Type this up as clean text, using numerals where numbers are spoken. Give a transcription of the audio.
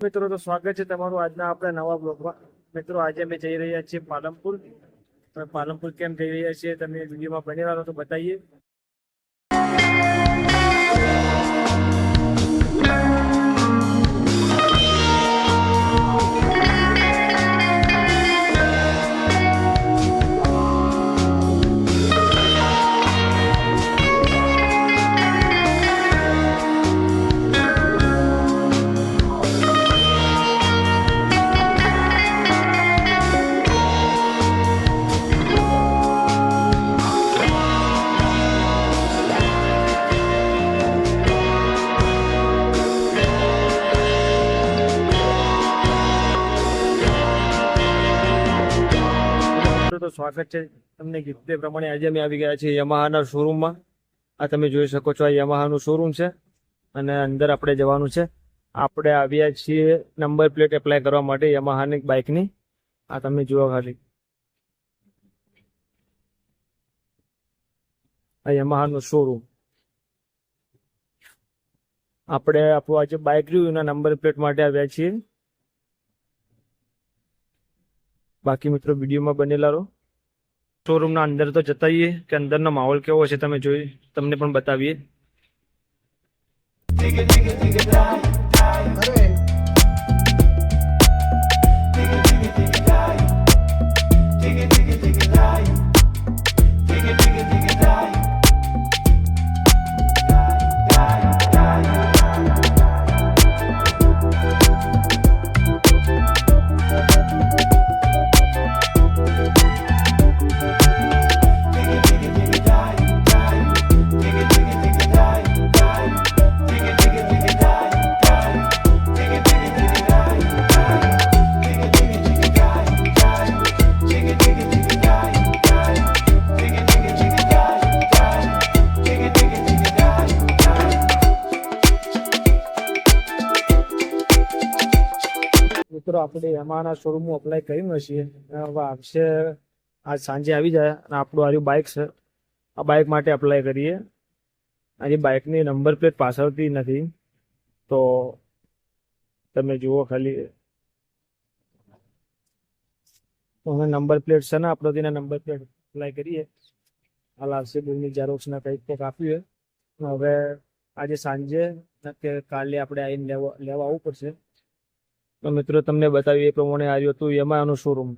મિત્રો, તો સ્વાગત છે તમારું આજના આપણા નવા બ્લોગમાં. મિત્રો, આજે અમે જઈ રહ્યા છીએ પાલનપુર. પાલનપુર કેમ જઈ રહ્યા છીએ તમે વિડીયોમાં બની રહ્યો તો બતાવીએ. તો સ્વાગત છે તમને કીધું તે પ્રમાણે આજે અમે આવી ગયા છીએ યામાહાના શોરૂમમાં. આ તમે જોઈ શકો છો, આ યામાહાનું શોરૂમ છે અને અંદર આપણે જવાનું છે. આપણે આવ્યા છીએ નંબર પ્લેટ એપ્લાય કરવા માટે યામાહાની બાઇકની. આ તમે જુઓ ખાલી, આ યામાહાનું શોરૂમ. આપણે આપણું આજે બાઇક રહ્યું એના નંબર પ્લેટ માટે આવ્યા છીએ. બાકી મિત્રો વિડીયોમાં બનેલા રહો. શોરૂમના અંદર તો જતાઈએ કે અંદરનો માહોલ કેવો છે તમને પણ બતાવીએ. મિત્રો, આપણે યામાહાના શોરૂમમાં અપ્લાય કર્યું હશે, હવે આવશે આજ સાંજે આવી જાય. અને આપણું આ બાઇક છે, આ બાઇક માટે અપ્લાય કરીએ. આજે બાઇકની નંબર પ્લેટ પાછળથી નથી, તો તમે જુઓ ખાલી. નંબર પ્લેટ છે ને આપણો તેના નંબર પ્લેટ અપ્લાય કરીએ. હાલ આવશે બિલની ઝેરોક્સના કંઈક તો કાપ્યું. હવે આજે સાંજે કે કાલે આપણે આવીને લેવા આવવું પડશે. તો મિત્રો તમને બતાવીએ એ પ્રમાણે આવ્યું હતું યામાહાનું શોરૂમ.